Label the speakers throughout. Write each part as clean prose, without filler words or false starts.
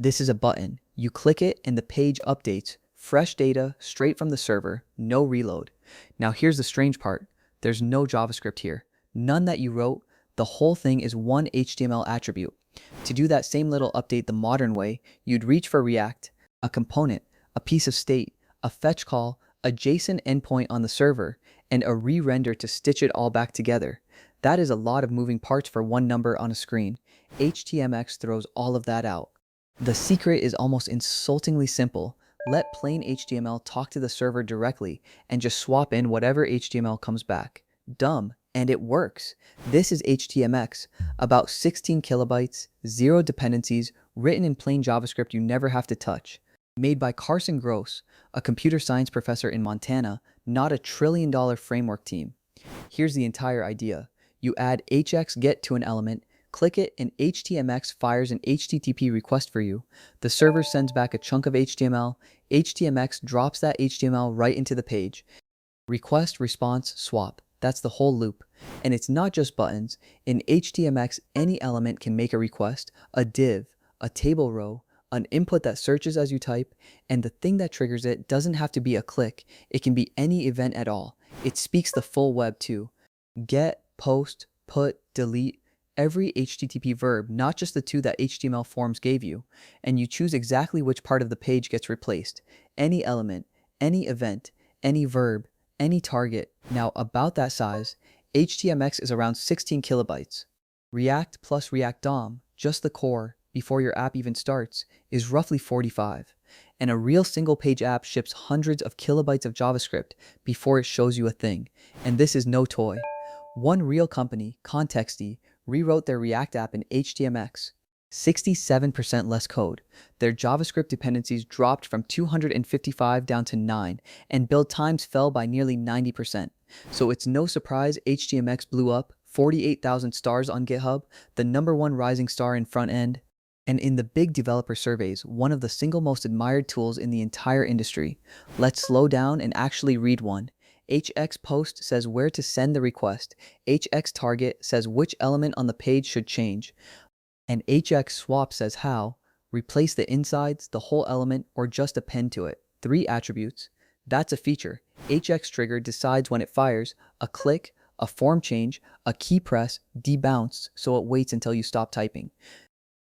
Speaker 1: This is a button. You click it and the page updates. Fresh data straight from the server, no reload. Now here's the strange part. There's no JavaScript here. None that you wrote. The whole thing is one HTML attribute. To do that same little update the modern way, you'd reach for React, a component, a piece of state, a fetch call, a JSON endpoint on the server, and a re-render to stitch it all back together. That is a lot of moving parts for one number on a screen. HTMX throws all of that out. The secret is almost insultingly simple. Let plain HTML talk to the server directly and just swap in whatever HTML comes back. Dumb, and it works. This is HTMX, about 16 kilobytes, zero dependencies, written in plain JavaScript you never have to touch. Made by Carson Gross, a computer science professor in Montana, not a trillion-dollar framework team. Here's the entire idea. You add hxget to an element, click it, and HTMX fires an HTTP request for you. The server sends back a chunk of HTML. HTMX drops that HTML right into the page. Request, response, swap. That's the whole loop. And it's not just buttons. In HTMX, any element can make a request, a div, a table row, an input that searches as you type, and the thing that triggers it doesn't have to be a click. It can be any event at all. It speaks the full web too. Get, post, put, delete, every HTTP verb, not just the two that HTML forms gave you, and you choose exactly which part of the page gets replaced. Any element, any event, any verb, any target. Now about that size, HTMX is around 16 kilobytes. React plus React DOM, just the core, before your app even starts, is roughly 45. And a real single-page app ships hundreds of kilobytes of JavaScript before it shows you a thing. And this is no toy. One real company, Contexty, rewrote their React app in HTMX. 67% less code. Their JavaScript dependencies dropped from 255 down to 9, and build times fell by nearly 90%. So it's no surprise HTMX blew up, 48,000 stars on GitHub, the #1 rising star in front end, and in the big developer surveys, one of the single most admired tools in the entire industry. Let's slow down and actually read one. HXPost says where to send the request. HXTarget says which element on the page should change. And HXSwap says how. Replace the insides, the whole element, or just append to it. 3 attributes. That's a feature. HXTrigger decides when it fires, a click, a form change, a key press, debounce, so it waits until you stop typing.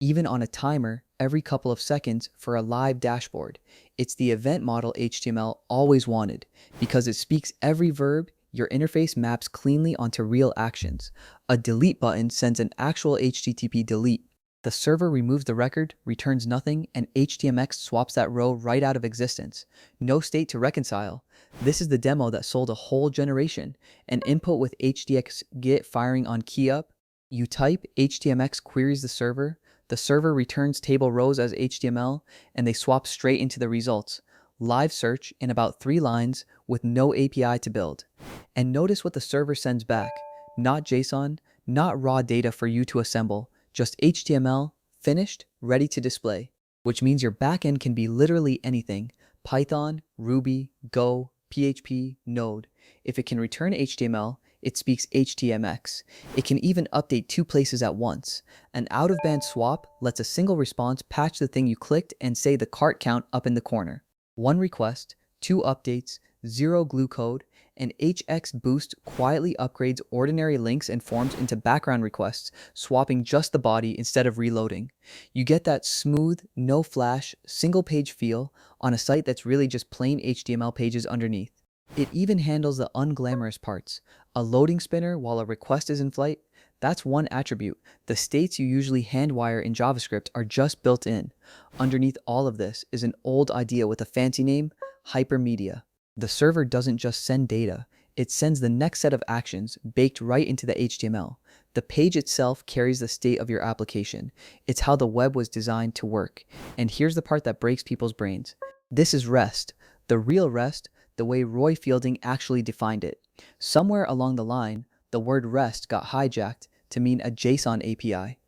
Speaker 1: Even on a timer, every couple of seconds for a live dashboard. It's the event model HTML always wanted. Because it speaks every verb, your interface maps cleanly onto real actions. A delete button sends an actual HTTP delete. The server removes the record, returns nothing, and HTMX swaps that row right out of existence. No state to reconcile. This is the demo that sold a whole generation. An input with HTXGet firing on key up. You type, HTMX queries the server returns table rows as HTML, and they swap straight into the results. Live search in about 3 lines with no API to build. And notice what the server sends back. Not JSON, not raw data for you to assemble, just HTML, finished, ready to display. Which means your backend can be literally anything. Python, Ruby, Go, PHP, Node. If it can return HTML, it speaks HTMX. It can even update 2 places at once. An out-of-band swap lets a single response patch the thing you clicked and say the cart count up in the corner. 1 request, 2 updates, 0 glue code, and HXBoost quietly upgrades ordinary links and forms into background requests, swapping just the body instead of reloading. You get that smooth, no flash, single page feel on a site that's really just plain HTML pages underneath. It even handles the unglamorous parts. A loading spinner while a request is in flight. That's one attribute. The states you usually handwire in JavaScript are just built in. Underneath all of this is an old idea with a fancy name, Hypermedia. The server doesn't just send data, it sends the next set of actions baked right into the HTML. The page itself carries the state of your application. It's how the web was designed to work. And here's the part that breaks people's brains. This is REST. The real REST, the way Roy Fielding actually defined it. Somewhere along the line, the word REST got hijacked to mean a JSON API.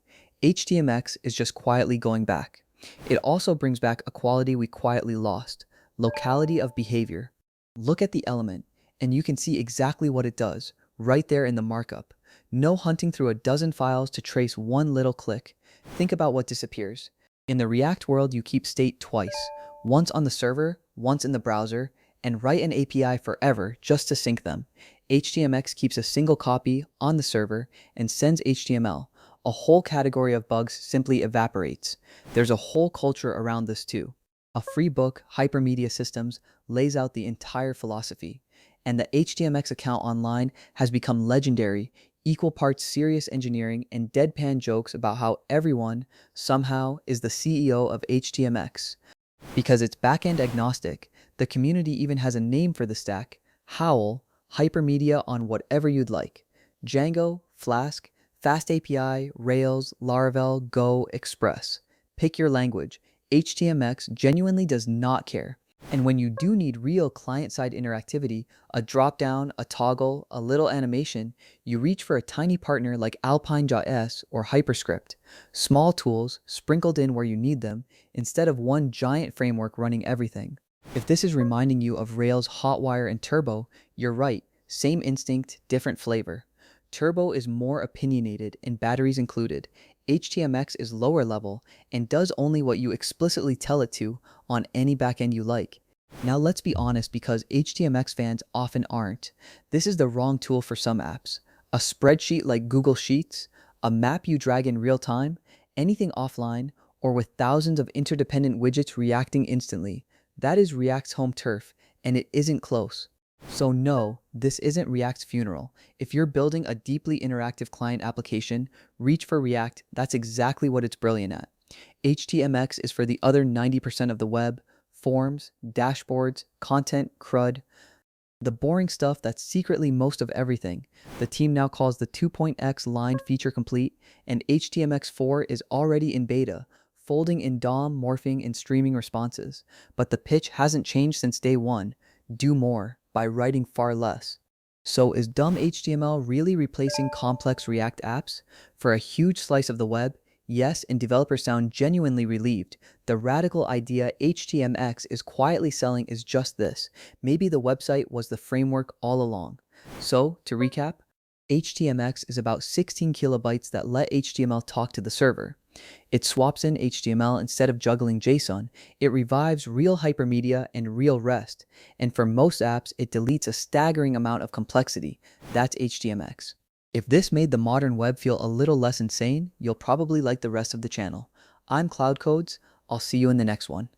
Speaker 1: HTMX is just quietly going back. It also brings back a quality we quietly lost, locality of behavior. Look at the element, and you can see exactly what it does, right there in the markup. No hunting through a dozen files to trace one little click. Think about what disappears. In the React world, you keep state twice, once on the server, once in the browser, and write an API forever just to sync them. HTMX keeps a single copy on the server and sends HTML. A whole category of bugs simply evaporates. There's a whole culture around this too. A free book, Hypermedia Systems, lays out the entire philosophy. And the HTMX account online has become legendary, equal parts serious engineering and deadpan jokes about how everyone, somehow, is the CEO of HTMX. Because it's backend agnostic, the community even has a name for the stack: HOWL, Hypermedia on Whatever you'd like. Django, Flask, Fast API, Rails, Laravel, Go, Express. Pick your language. HTMX genuinely does not care. And when you do need real client-side interactivity, a drop-down, a toggle, a little animation, you reach for a tiny partner like Alpine.js or Hyperscript. Small tools sprinkled in where you need them, instead of one giant framework running everything. If this is reminding you of Rails, Hotwire, and Turbo, you're right. Same instinct, different flavor. Turbo is more opinionated and batteries included. HTMX is lower level and does only what you explicitly tell it to on any backend you like. Now let's be honest, because HTMX fans often aren't. This is the wrong tool for some apps. A spreadsheet like Google Sheets, a map you drag in real time, anything offline, or with thousands of interdependent widgets reacting instantly. That is React's home turf, and it isn't close. So no, this isn't React's funeral. If you're building a deeply interactive client application, reach for React. That's exactly what it's brilliant at. HTMX is for the other 90% of the web: forms, dashboards, content, CRUD. The boring stuff that's secretly most of everything. The team now calls the 2.x line feature complete, and HTMX4 is already in beta, folding in DOM, morphing, and streaming responses. But the pitch hasn't changed since day one: do more by writing far less. So is dumb HTML really replacing complex React apps? For a huge slice of the web, yes, and developers sound genuinely relieved. The radical idea HTMX is quietly selling is just this: maybe the website was the framework all along. So, to recap, HTMX is about 16 kilobytes that let HTML talk to the server. It swaps in HTML instead of juggling JSON. It revives real hypermedia and real REST. And for most apps, it deletes a staggering amount of complexity. That's HTMX. If this made the modern web feel a little less insane, you'll probably like the rest of the channel. I'm Cloud Codes. I'll see you in the next one.